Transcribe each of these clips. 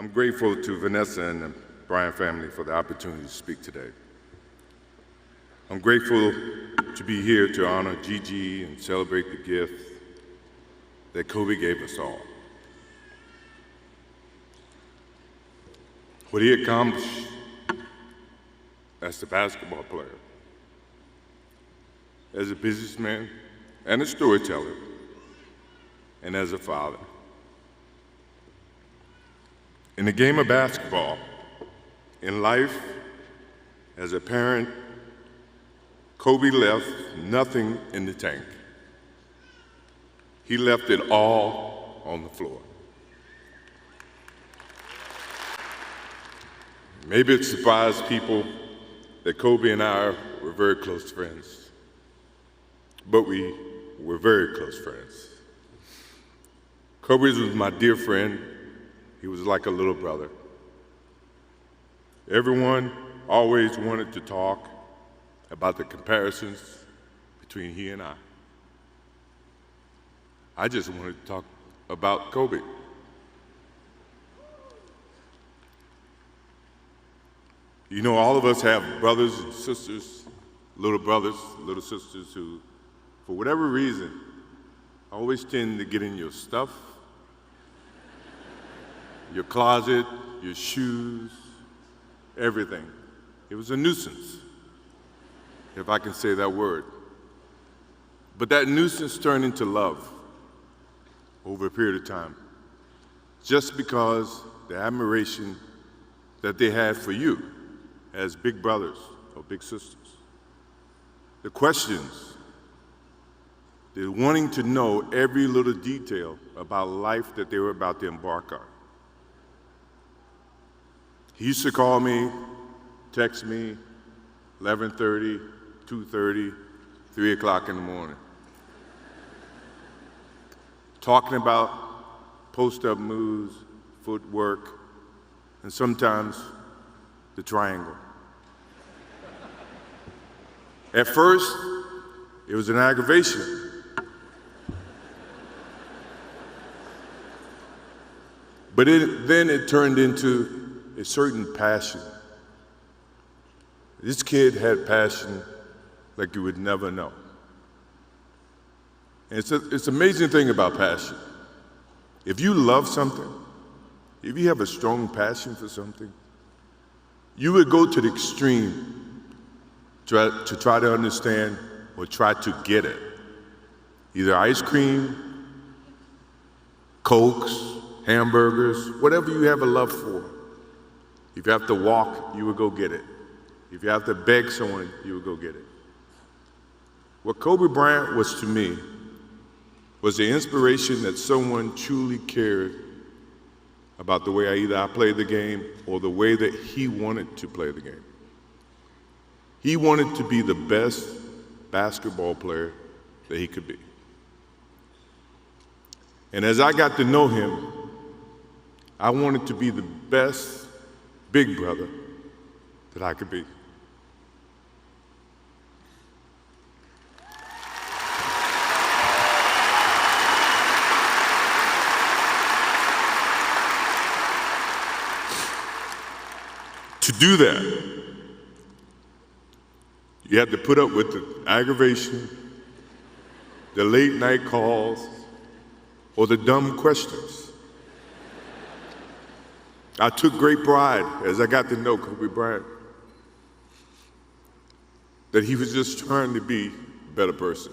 I'm grateful to Vanessa and the Bryant family for the opportunity to speak today. I'm grateful to be here to honor Gigi and celebrate the gift that Kobe gave us all. What he accomplished as a basketball player, as a businessman and a storyteller, and as a father. In the game of basketball, in life, as a parent, Kobe left nothing in the tank. He left it all on the floor. Maybe it surprised people that Kobe and I were very close friends, but we were very close friends. Kobe was my dear friend. He was like a little brother. Everyone always wanted to talk about the comparisons between he and I. I just wanted to talk about Kobe. You know, all of us have brothers and sisters, little brothers, little sisters who, for whatever reason, always tend to get in your stuff, your closet, your shoes, everything. It was a nuisance, if I can say that word. But that nuisance turned into love over a period of time, just because the admiration that they had for you as big brothers or big sisters. The questions, the wanting to know every little detail about life that they were about to embark on. He used to call me, text me, 11:30, 2:30, 3 o'clock in the morning, talking about post-up moves, footwork, and sometimes the triangle. At first, it was an aggravation. But then it turned into a certain passion. This kid had passion like you would never know. And it's an amazing thing about passion. If you love something, if you have a strong passion for something, you would go to the extreme to try to understand or try to get it. Either ice cream, Cokes, hamburgers, whatever you have a love for. If you have to walk, you would go get it. If you have to beg someone, you would go get it. What Kobe Bryant was to me was the inspiration that someone truly cared about the way I played the game or the way that he wanted to play the game. He wanted to be the best basketball player that he could be. And as I got to know him, I wanted to be the best big brother that I could be. To do that, you had to put up with the aggravation, the late night calls, or the dumb questions. I took great pride as I got to know Kobe Bryant that he was just trying to be a better person,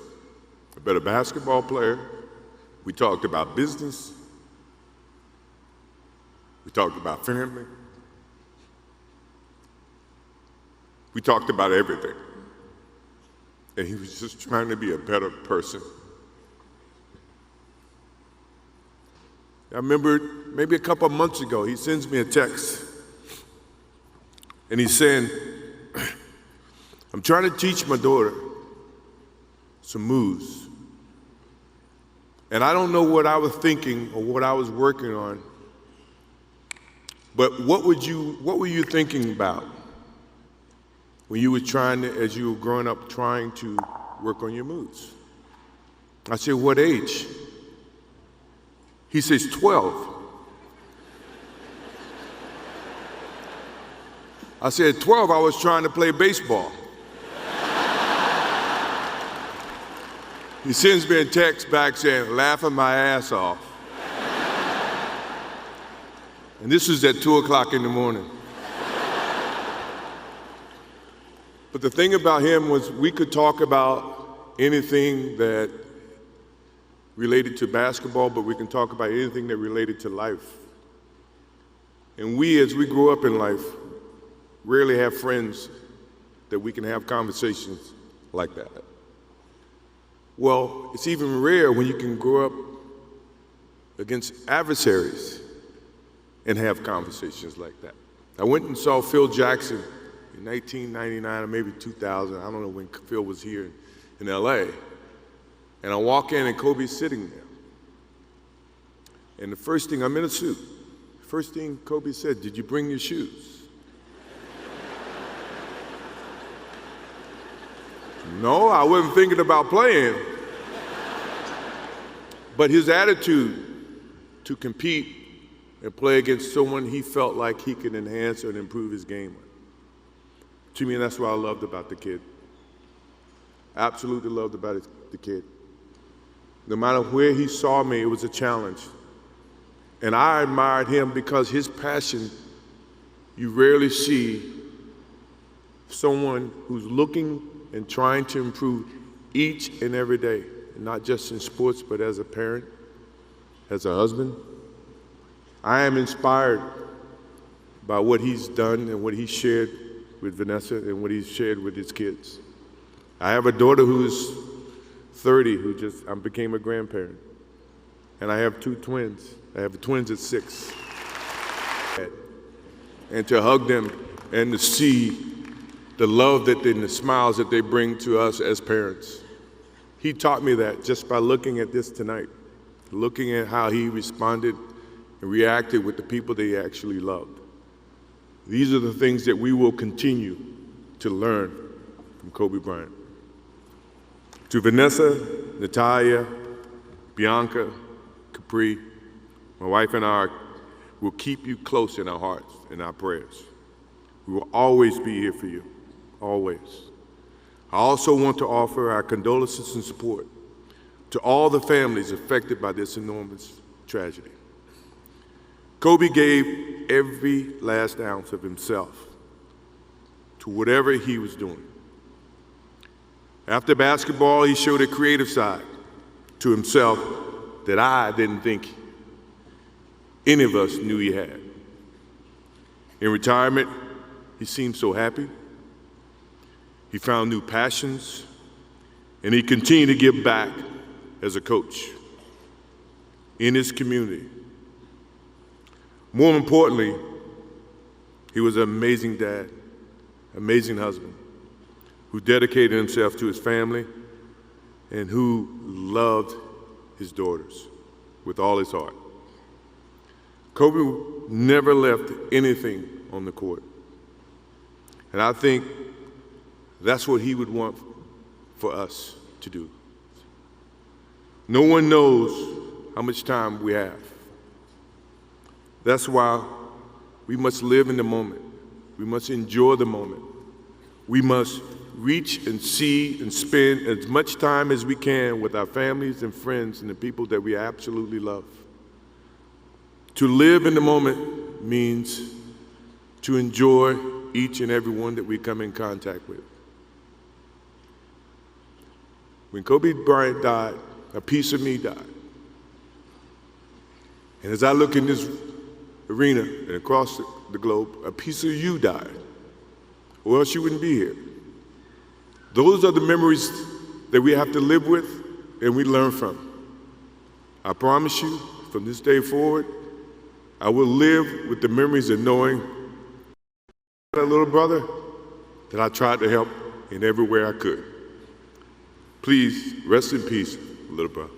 a better basketball player. We talked about business. We talked about family. We talked about everything. And he was just trying to be a better person. I remember maybe a couple of months ago, he sends me a text. And he's saying, I'm trying to teach my daughter some moves. And I don't know what I was thinking or what I was working on, but what were you thinking about when you were trying to, as you were growing up, trying to work on your moves? I said, what age? He says, 12. I said, 12, I was trying to play baseball. He sends me a text back saying, laughing my ass off. And this was at 2 o'clock in the morning. But the thing about him was we could talk about anything that related to basketball, but we can talk about anything that related to life. And we, as we grow up in life, rarely have friends that we can have conversations like that. Well, it's even rare when you can grow up against adversaries and have conversations like that. I went and saw Phil Jackson in 1999 or maybe 2000. I don't know when Phil was here in LA. And I walk in and Kobe's sitting there. And the first thing, I'm in a suit. First thing Kobe said, did you bring your shoes? No, I wasn't thinking about playing. But his attitude to compete and play against someone he felt like he could enhance and improve his game with. To me, that's what I loved about the kid. Absolutely loved about the kid. No matter where he saw me, it was a challenge. And I admired him because his passion, you rarely see someone who's looking and trying to improve each and every day, not just in sports, but as a parent, as a husband. I am inspired by what he's done and what he shared with Vanessa and what he's shared with his kids. I have a daughter who's 30 who just became a grandparent. And I have 2 twins. I have twins at 6. And to hug them and to see the love and the smiles that they bring to us as parents. He taught me that just by looking at this tonight, looking at how he responded and reacted with the people that he actually loved. These are the things that we will continue to learn from Kobe Bryant. To Vanessa, Natalia, Bianca, Capri, my wife and I will keep you close in our hearts and our prayers. We will always be here for you, always. I also want to offer our condolences and support to all the families affected by this enormous tragedy. Kobe gave every last ounce of himself to whatever he was doing. After basketball, he showed a creative side to himself that I didn't think any of us knew he had. In retirement, he seemed so happy. He found new passions, and he continued to give back as a coach in his community. More importantly, he was an amazing dad, amazing husband, who dedicated himself to his family and who loved his daughters with all his heart. Kobe never left anything on the court. And I think that's what he would want for us to do. No one knows how much time we have. That's why we must live in the moment. We must enjoy the moment. We must reach and see and spend as much time as we can with our families and friends and the people that we absolutely love. To live in the moment means to enjoy each and every one that we come in contact with. When Kobe Bryant died, a piece of me died. And as I look in this arena and across the globe, a piece of you died, or else you wouldn't be here. Those are the memories that we have to live with and we learn from. I promise you, from this day forward, I will live with the memories of knowing that little brother that I tried to help in every way I could. Please rest in peace, little brother.